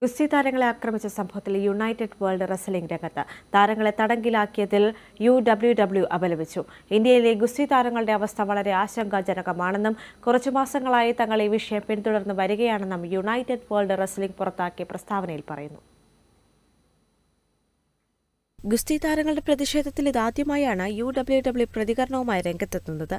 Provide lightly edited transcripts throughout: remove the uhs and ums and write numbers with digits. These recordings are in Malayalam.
ഗുസ്തി താരങ്ങളെ ആക്രമിച്ച സംഭവത്തിൽ യുണൈറ്റഡ് വേൾഡ് റെസ്ലിംഗ് രംഗത്ത് താരങ്ങളെ തടങ്കിലാക്കിയതിൽ UWW അപലപിച്ചു. ഇന്ത്യയിലെ ഗുസ്തി താരങ്ങളുടെ അവസ്ഥ വളരെ ആശങ്കാജനകമാണെന്നും കുറച്ചു മാസങ്ങളായി തങ്ങൾ ഈ വിഷയം പിന്തുടർന്ന് വരികയാണെന്നും യുണൈറ്റഡ് വേൾഡ് റെസ്ലിംഗ് പുറത്താക്കിയ പ്രസ്താവനയിൽ പറയുന്നു. ഗുസ്തി താരങ്ങളുടെ പ്രതിഷേധത്തിൽ ഇതാദ്യമായാണ് UWW പ്രതികരണവുമായി രംഗത്തെത്തുന്നത്.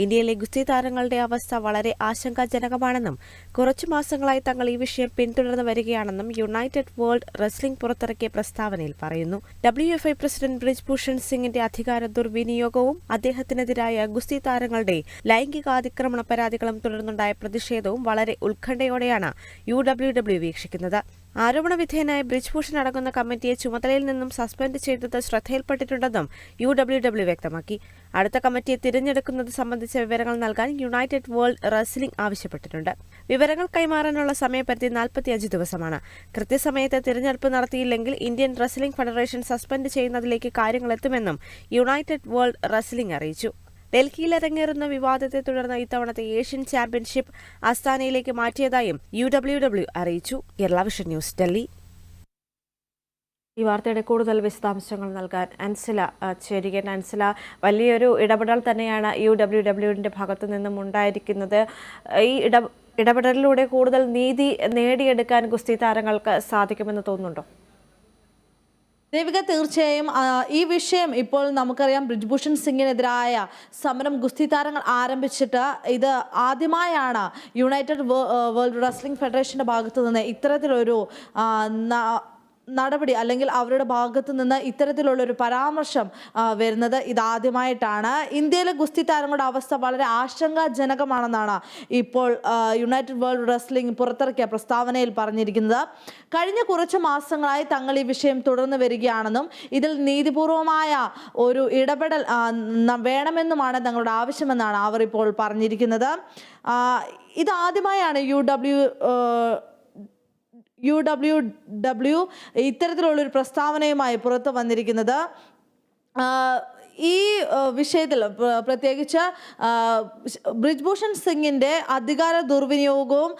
ഇന്ത്യയിലെ ഗുസ്തി താരങ്ങളുടെ അവസ്ഥ വളരെ ആശങ്കാജനകമാണെന്നും കുറച്ചു മാസങ്ങളായി തങ്ങൾ ഈ വിഷയം പിന്തുടർന്ന് വരികയാണെന്നും യുണൈറ്റഡ് വേൾഡ് റെസ്ലിംഗ് പുറത്തിറക്കിയ പ്രസ്താവനയിൽ പറയുന്നു. WFI പ്രസിഡന്റ് ബ്രിജ്ഭൂഷൺ സിംഗിന്റെ അധികാര ദുർവിനിയോഗവും അദ്ദേഹത്തിനെതിരായ ഗുസ്തി താരങ്ങളുടെ ലൈംഗികാതിക്രമണ പരാതികളും തുടർന്നുണ്ടായ പ്രതിഷേധവും വളരെ ഉത്കണ്ഠയോടെയാണ് UWW വീക്ഷിക്കുന്നത്. ആരോപണവിധേയനായ ബ്രിജ്ഭൂഷൺ അടങ്ങുന്ന കമ്മിറ്റിയെ ചുമതലയിൽ നിന്നും സസ്പെൻഡ് ചെയ്തത് ശ്രദ്ധയിൽപ്പെട്ടിട്ടുണ്ടെന്നും UWW വ്യക്തമാക്കി. അടുത്ത കമ്മിറ്റിയെ തിരഞ്ഞെടുക്കുന്നത് സംബന്ധിച്ച വിവരങ്ങൾ നൽകാൻ യുണൈറ്റഡ് വേൾഡ് റെസ്ലിംഗ് ആവശ്യപ്പെട്ടിട്ടുണ്ട്. വിവരങ്ങൾ കൈമാറാനുള്ള സമയപരിധി 45 ദിവസമാണ്. കൃത്യസമയത്ത് തിരഞ്ഞെടുപ്പ് നടത്തിയില്ലെങ്കിൽ ഇന്ത്യൻ റെസ്ലിംഗ് ഫെഡറേഷൻ സസ്പെൻഡ് ചെയ്യുന്നതിലേക്ക് കാര്യങ്ങളെത്തുമെന്നും യുണൈറ്റഡ് വേൾഡ് റെസ്ലിംഗ് അറിയിച്ചു. ഡൽഹിയിൽ അരങ്ങേറുന്ന വിവാദത്തെ തുടർന്ന് ഇത്തവണത്തെ ഏഷ്യൻ ചാമ്പ്യൻഷിപ്പ് അസ്താനയിലേക്ക് മാറ്റിയതായും UWW അറിയിച്ചു. Kerala vision news, Delhi. ഈ വാർത്തയുടെ കൂടുതൽ വിശദാംശങ്ങൾ നൽകാൻ അൻസില ചേരുകയാണ്. അൻസില, വലിയൊരു ഇടപെടൽ തന്നെയാണ് UWWന്റെ ഭാഗത്തു നിന്നും ഉണ്ടായിരിക്കുന്നത്. ഈ ഇടപെടലിലൂടെ കൂടുതൽ നീതി നേടിയെടുക്കാൻ ഗുസ്തി താരങ്ങൾക്ക് സാധിക്കുമെന്ന് തോന്നുന്നുണ്ടോ? ദേവിക, തീർച്ചയായും ഈ വിഷയം ഇപ്പോൾ നമുക്കറിയാം. ബ്രിജ്ഭൂഷൺ സിംഗിനെതിരായ സമരം ഗുസ്തി താരങ്ങൾ ആരംഭിച്ചിട്ട് ഇത് ആദ്യമായാണ് യുണൈറ്റഡ് വേൾഡ് റെസ്ലിംഗ് ഫെഡറേഷന്റെ ഭാഗത്തു നിന്ന് ഇത്തരത്തിലൊരു നടപടി അല്ലെങ്കിൽ അവരുടെ ഭാഗത്തു നിന്ന് ഇത്തരത്തിലുള്ളൊരു പരാമർശം വരുന്നത് ഇതാദ്യമായിട്ടാണ്. ഇന്ത്യയിലെ ഗുസ്തി താരങ്ങളുടെ അവസ്ഥ വളരെ ആശങ്കാജനകമാണെന്നാണ് ഇപ്പോൾ യുണൈറ്റഡ് വേൾഡ് റെസ്ലിംഗ് പുറത്തിറക്കിയ പ്രസ്താവനയിൽ പറഞ്ഞിരിക്കുന്നത്. കഴിഞ്ഞ കുറച്ച് മാസങ്ങളായി തങ്ങൾ ഈ വിഷയം തുടർന്ന് വരികയാണെന്നും ഇതിൽ നീതിപൂർവമായ ഒരു ഇടപെടൽ വേണമെന്നുമാണ് തങ്ങളുടെ ആവശ്യമെന്നാണ് അവർ ഇപ്പോൾ പറഞ്ഞിരിക്കുന്നത്. ഇതാദ്യമായാണ് UWW ഇത്തരത്തിലുള്ളൊരു പ്രസ്താവനയുമായി പുറത്തു വന്നിരിക്കുന്നത്. ഈ വിഷയത്തിൽ പ്രത്യേകിച്ച് ബ്രിജ്ഭൂഷൺ സിംഗിന്റെ അധികാര ദുർവിനിയോഗവും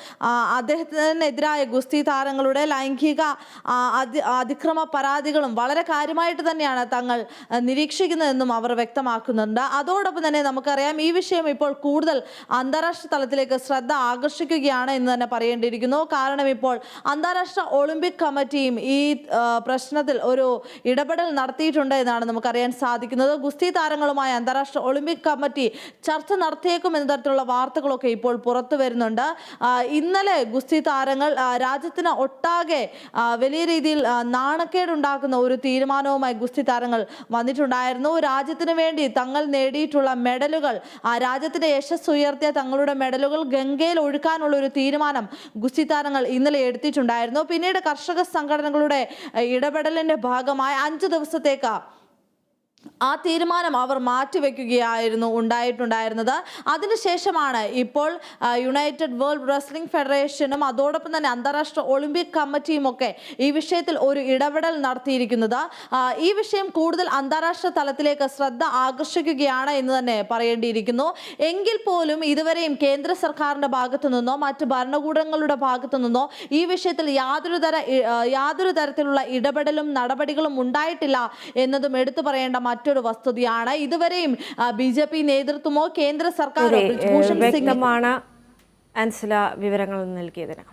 അദ്ദേഹത്തിനെതിരായ ഗുസ്തി താരങ്ങളുടെ ലൈംഗിക അതിക്രമ പരാതികളും വളരെ കാര്യമായിട്ട് തന്നെയാണ് തങ്ങൾ നിരീക്ഷിക്കുന്നതെന്നും അവർ വ്യക്തമാക്കുന്നുണ്ട്. അതോടൊപ്പം തന്നെ നമുക്കറിയാം, ഈ വിഷയം ഇപ്പോൾ കൂടുതൽ അന്താരാഷ്ട്ര തലത്തിലേക്ക് ശ്രദ്ധ ആകർഷിക്കുകയാണ് എന്ന് തന്നെ പറയേണ്ടിയിരിക്കുന്നു. കാരണം ഇപ്പോൾ അന്താരാഷ്ട്ര ഒളിമ്പിക് കമ്മിറ്റിയും ഈ പ്രശ്നത്തിൽ ഒരു ഇടപെടൽ നടത്തിയിട്ടുണ്ട് എന്നാണ് നമുക്കറിയാൻ സാധിക്കുന്നത്. ഗുസ്തി താരങ്ങളുമായി അന്താരാഷ്ട്ര ഒളിമ്പിക് കമ്മിറ്റി ചർച്ച നടത്തിയേക്കും എന്ന തരത്തിലുള്ള വാർത്തകളൊക്കെ ഇപ്പോൾ പുറത്തു വരുന്നുണ്ട്. ഇന്നലെ ഗുസ്തി താരങ്ങൾ രാജ്യത്തിന് ഒട്ടാകെ വലിയ രീതിയിൽ നാണക്കേടുണ്ടാക്കുന്ന ഒരു തീരുമാനവുമായി ഗുസ്തി താരങ്ങൾ വന്നിട്ടുണ്ടായിരുന്നു. രാജ്യത്തിന് വേണ്ടി തങ്ങൾ നേടിയിട്ടുള്ള മെഡലുകൾ, രാജ്യത്തിന്റെ യശസ് ഉയർത്തിയ തങ്ങളുടെ മെഡലുകൾ ഗംഗയിൽ ഒഴുക്കാനുള്ള ഒരു തീരുമാനം ഗുസ്തി താരങ്ങൾ ഇന്നലെ എടുത്തിട്ടുണ്ടായിരുന്നു. പിന്നീട് കർഷക സംഘടനകളുടെ ഇടപെടലിന്റെ ഭാഗമായി 5 ദിവസത്തേക്ക് ആ തീരുമാനം അവർ മാറ്റിവെക്കുകയായിരുന്നു ഉണ്ടായിട്ടുണ്ടായിരുന്നത്. അതിനുശേഷമാണ് ഇപ്പോൾ യുണൈറ്റഡ് വേൾഡ് റെസ്ലിംഗ് ഫെഡറേഷനും അതോടൊപ്പം തന്നെ അന്താരാഷ്ട്ര ഒളിമ്പിക് കമ്മിറ്റിയും ഒക്കെ ഈ വിഷയത്തിൽ ഒരു ഇടപെടൽ നടത്തിയിരിക്കുന്നത്. ഈ വിഷയം കൂടുതൽ അന്താരാഷ്ട്ര തലത്തിലേക്ക് ശ്രദ്ധ ആകർഷിക്കുകയാണ് എന്ന് തന്നെ പറയേണ്ടിയിരിക്കുന്നു. എങ്കിൽ പോലും ഇതുവരെയും കേന്ദ്ര സർക്കാരിന്റെ ഭാഗത്തു നിന്നോ മറ്റ് ഭരണകൂടങ്ങളുടെ ഭാഗത്തു നിന്നോ ഈ വിഷയത്തിൽ യാതൊരു തരത്തിലുള്ള ഇടപെടലും നടപടികളും ഉണ്ടായിട്ടില്ല എന്നതും എടുത്തു പറയേണ്ട മറ്റൊരു വസ്തുതയാണ്. ഇതുവരെയും BJP നേതൃത്വമോ കേന്ദ്ര സർക്കാരോ വ്യക്തമാണ് അൻസില വിവരങ്ങൾ നൽകിയതിന്.